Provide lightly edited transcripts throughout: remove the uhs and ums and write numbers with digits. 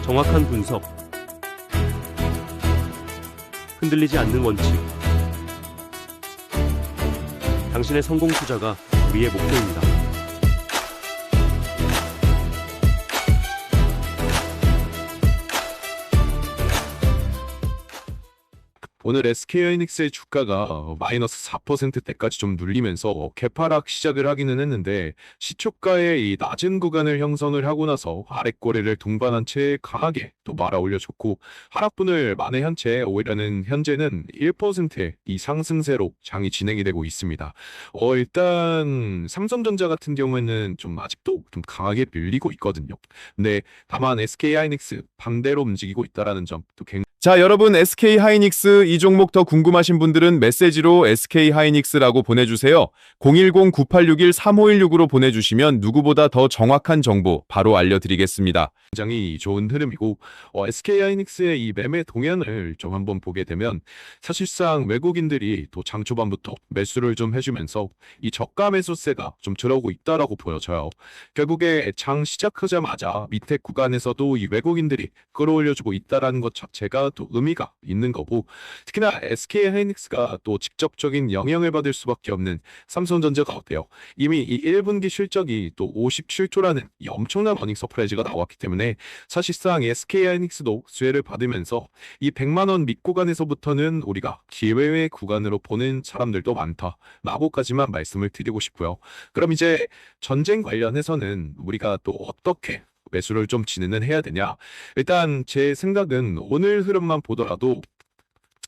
정확한 분석, 흔들리지 않는 원칙. 당신의 성공 투자가 우리의 목표입니다. 오늘 SK하이닉스의 주가가 마이너스 4%대까지 좀 눌리면서 개파락 시작을 하기는 했는데, 시초가의 이 낮은 구간을 형성을 하고 나서 아랫꼬리를 동반한 채 강하게 또 말아 올려줬고, 하락분을 만회한 채 오히려는 현재는 1%의 이 상승세로 장이 진행이 되고 있습니다. 일단 삼성전자 같은 경우에는 좀 아직도 좀 강하게 밀리고 있거든요. 근데 다만 SK하이닉스 반대로 움직이고 있다라는 점 또 굉장히. 자, 여러분, SK하이닉스 이 종목 더 궁금하신 분들은 메시지로 SK하이닉스라고 보내주세요. 010-9861-3516으로 보내주시면 누구보다 더 정확한 정보 바로 알려드리겠습니다. 굉장히 좋은 흐름이고, SK하이닉스의 이 매매 동향을 좀 한번 보게 되면 사실상 외국인들이 또 장 초반부터 매수를 좀 해주면서 이 저가 매수세가 좀 들어오고 있다라고 보여져요. 결국에 장 시작하자마자 밑에 구간에서도 이 외국인들이 끌어올려주고 있다라는 것 자체가 또 의미가 있는 거고, 특히나 SK하이닉스가 또 직접적인 영향을 받을 수밖에 없는 삼성전자가 어때요? 이미 이 1분기 실적이 또 57조라는 이 엄청난 어닝 서프라이즈가 나왔기 때문에 사실상 SK하이닉스도 수혜를 받으면서 이 100만 원 밑구간에서부터는 우리가 기회의 구간으로 보는 사람들도 많다라고까지만 말씀을 드리고 싶고요. 그럼 이제 전쟁 관련해서는 우리가 또 어떻게 매수를 좀 진행을 해야 되냐? 일단 제 생각은 오늘 흐름만 보더라도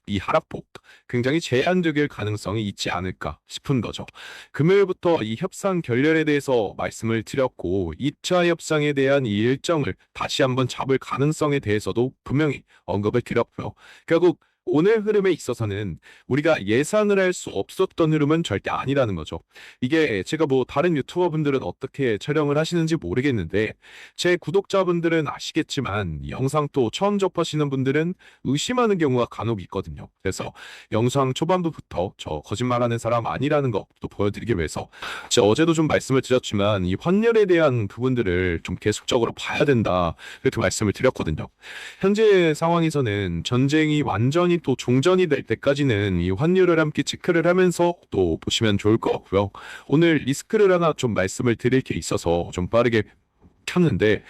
이 하락폭 굉장히 제한적일 가능성이 있지 않을까 싶은 거죠. 금요일부터 이 협상 결렬에 대해서 말씀을 드렸고, 2차 협상에 대한 이 일정을 다시 한번 잡을 가능성에 대해서도 분명히 언급을 드렸고요. 결국 오늘 흐름에 있어서는 우리가 예상을 할 수 없었던 흐름은 절대 아니라는 거죠. 이게 제가 뭐 다른 유튜버 분들은 어떻게 촬영을 하시는지 모르겠는데, 제 구독자분들은 아시겠지만 영상 또 처음 접하시는 분들은 의심하는 경우가 간혹 있거든요. 그래서 영상 초반부터 저 거짓말하는 사람 아니라는 것도 보여드리기 위해서 제가 어제도 좀 말씀을 드렸지만 이 환율에 대한 부분들을 좀 계속적으로 봐야 된다, 이렇게 말씀을 드렸거든요. 현재 상황에서는 전쟁이 완전히 또 종전이 될 때까지는 이 환율을 함께 체크를 하면서 또 보시면 좋을 것 같고요. 오늘 리스크를 하나 좀 말씀을 드릴 게 있어서 좀 빠르게 켰는데,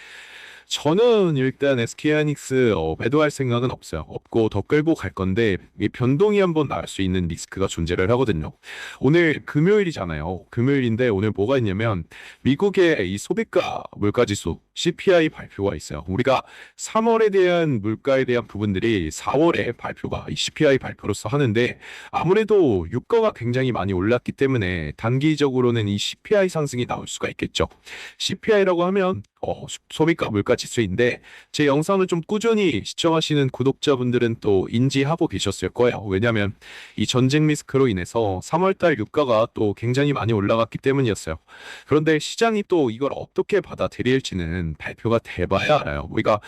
저는 일단 SK하이닉스 매도할 생각은 없어요. 없고 더 끌고 갈 건데, 이 변동이 한번 나올 수 있는 리스크가 존재를 하거든요. 오늘 금요일이잖아요. 금요일인데 오늘 뭐가 있냐면 미국의 이 소비가 물가지수 CPI 발표가 있어요. 우리가 3월에 대한 물가에 대한 부분들이 4월에 발표가 이 CPI 발표로서 하는데, 아무래도 유가가 굉장히 많이 올랐기 때문에 단기적으로는 이 CPI 상승이 나올 수가 있겠죠. CPI라고 하면 소비가 물가 지수인데, 제 영상을 좀 꾸준히 시청하시는 구독자분들은 또 인지하고 계셨을 거예요. 왜냐하면 이 전쟁 리스크로 인해서 3월달 유가가 또 굉장히 많이 올라갔기 때문이었어요. 그런데 시장이 또 이걸 어떻게 받아들일지는 발표가 돼봐야 알아요. 우리가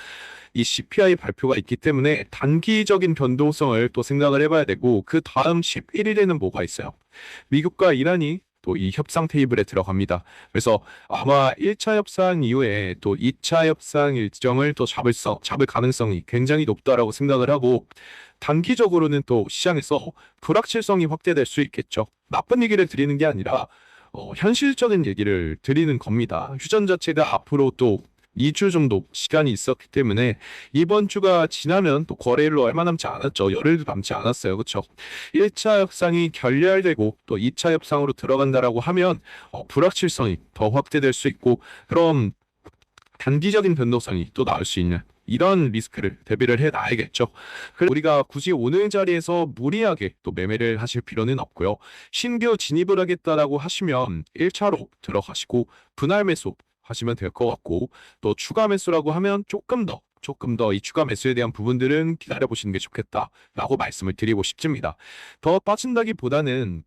이 CPI 발표가 있기 때문에 단기적인 변동성을 또 생각을 해봐야 되고, 그 다음 11일에는 뭐가 있어요? 미국과 이란이 또 이 협상 테이블에 들어갑니다. 그래서 아마 1차 협상 이후에 또 2차 협상 일정을 또 잡을 가능성이 굉장히 높다라고 생각을 하고, 단기적으로는 또 시장에서 불확실성이 확대될 수 있겠죠. 나쁜 얘기를 드리는 게 아니라 현실적인 얘기를 드리는 겁니다. 휴전 자체가 앞으로 또 2주 정도 시간이 있었기 때문에 이번 주가 지나면 또 거래일로 얼마 남지 않았죠. 열흘도 남지 않았어요. 그렇죠? 1차 협상이 결렬되고 또 2차 협상으로 들어간다라고 하면 불확실성이 더 확대될 수 있고, 그럼 단기적인 변동성이 또 나올 수 있는 이런 리스크를 대비를 해놔야겠죠. 그래서 우리가 굳이 오늘 자리에서 무리하게 또 매매를 하실 필요는 없고요. 신규 진입을 하겠다라고 하시면 1차로 들어가시고 분할 매수 하시면 될 것 같고, 또 추가 매수라고 하면 조금 더 이 추가 매수에 대한 부분들은 기다려보시는 게 좋겠다라고 말씀을 드리고 싶습니다. 더 빠진다기보다는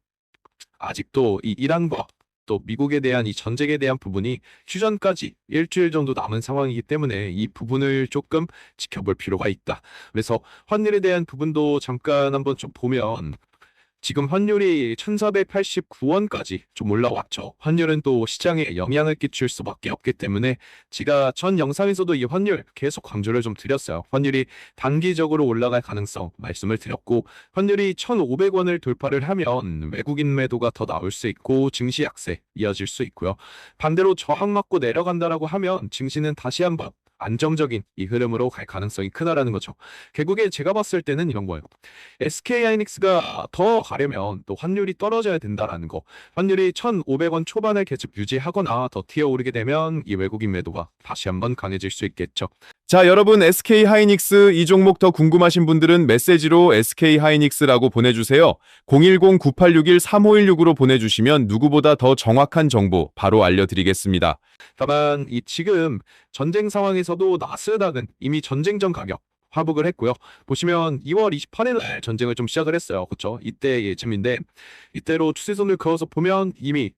아직도 이 이란과 또 미국에 대한 이 전쟁에 대한 부분이 휴전까지 일주일 정도 남은 상황이기 때문에 이 부분을 조금 지켜볼 필요가 있다. 그래서 환율에 대한 부분도 잠깐 한번 좀 보면, 지금 환율이 1489원까지 좀 올라왔죠. 환율은 또 시장에 영향을 끼칠 수밖에 없기 때문에 제가 전 영상에서도 이 환율 계속 강조를 좀 드렸어요. 환율이 단기적으로 올라갈 가능성 말씀을 드렸고, 환율이 1,500원을 돌파를 하면 외국인 매도가 더 나올 수 있고 증시 약세 이어질 수 있고요. 반대로 저항 맞고 내려간다라고 하면 증시는 다시 한번 안정적인 이 흐름으로 갈 가능성이 크다라는 거죠. 결국에 제가 봤을 때는 이런 거예요. SK하이닉스가 더 가려면 또 환율이 떨어져야 된다라는 거. 환율이 1,500원 초반을 계속 유지하거나 더 튀어오르게 되면 이 외국인 매도가 다시 한번 강해질 수 있겠죠. 자, 여러분 SK 하이닉스 이 종목 더 궁금하신 분들은 메시지로 SK 하이닉스라고 보내주세요. 010-9861-3516으로 보내주시면 누구보다 더 정확한 정보 바로 알려드리겠습니다. 다만 이 지금 전쟁 상황에서도 나스닥은 이미 전쟁 전 가격 회복을 했고요. 보시면 2월 28일 날 전쟁을 좀 시작을 했어요. 그렇죠? 이때 예쯤인데 이때로 추세선을 그어서 보면 이미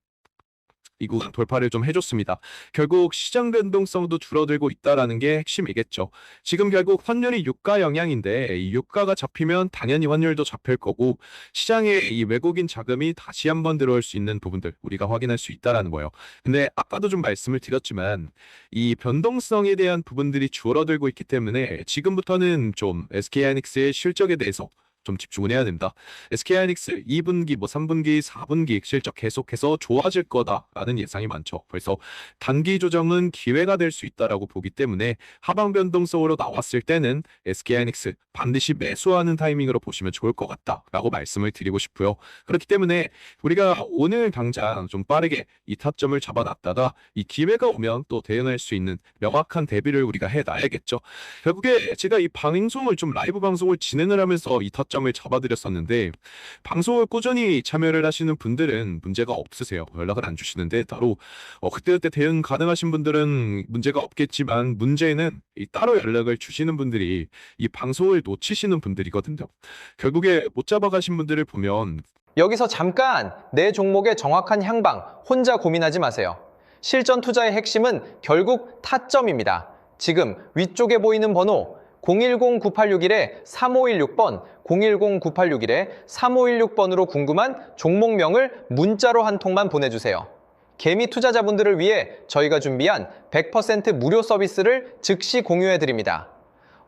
이 구간 돌파를 좀 해줬습니다. 결국 시장 변동성도 줄어들고 있다라는 게 핵심이겠죠. 지금 결국 환율이 유가 영향인데 이 유가가 잡히면 당연히 환율도 잡힐 거고 시장에 이 외국인 자금이 다시 한번 들어올 수 있는 부분들 우리가 확인할 수 있다라는 거예요. 근데 아까도 좀 말씀을 드렸지만 이 변동성에 대한 부분들이 줄어들고 있기 때문에 지금부터는 좀 SK하이닉스의 실적에 대해서 좀 집중을 해야 된다. SK하이닉스 2분기, 3분기, 4분기 실적 계속해서 좋아질 거다라는 예상이 많죠. 그래서 단기 조정은 기회가 될 수 있다라고 보기 때문에 하방 변동성으로 나왔을 때는 SK하이닉스 반드시 매수하는 타이밍으로 보시면 좋을 것 같다라고 말씀을 드리고 싶고요. 그렇기 때문에 우리가 오늘 당장 좀 빠르게 이 타점을 잡아놨다가 이 기회가 오면 또 대응할 수 있는 명확한 대비를 우리가 해놔야겠죠. 결국에 제가 이 방송을 좀 라이브 방송을 진행을 하면서 이 타점을 잡아드렸었는데 방송을 꾸준히 참여를 하시는 분들은 문제가 없으세요. 연락을 안 주시는데 따로 그때그때 대응 가능하신 분들은 문제가 없겠지만 문제는 이 따로 연락을 주시는 분들이 이 방송을 놓치시는 분들이거든요. 결국에 못 잡아가신 분들을 보면 여기서 잠깐 내 종목의 정확한 향방 혼자 고민하지 마세요. 실전 투자의 핵심은 결국 타점입니다. 지금 위쪽에 보이는 번호 010-9861-3516번, 010-9861-3516번으로 궁금한 종목명을 문자로 한 통만 보내주세요. 개미 투자자분들을 위해 저희가 준비한 100% 무료 서비스를 즉시 공유해드립니다.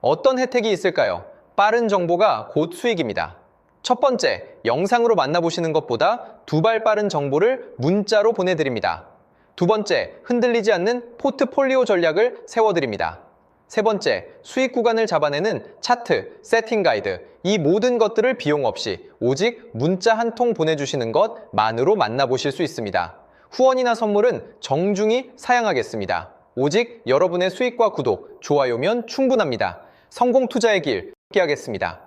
어떤 혜택이 있을까요? 빠른 정보가 곧 수익입니다. 첫 번째, 영상으로 만나보시는 것보다 두 발 빠른 정보를 문자로 보내드립니다. 두 번째, 흔들리지 않는 포트폴리오 전략을 세워드립니다. 세 번째, 수익 구간을 잡아내는 차트, 세팅 가이드, 이 모든 것들을 비용 없이 오직 문자 한 통 보내주시는 것만으로 만나보실 수 있습니다. 후원이나 선물은 정중히 사양하겠습니다. 오직 여러분의 수익과 구독, 좋아요면 충분합니다. 성공 투자의 길 함께하겠습니다.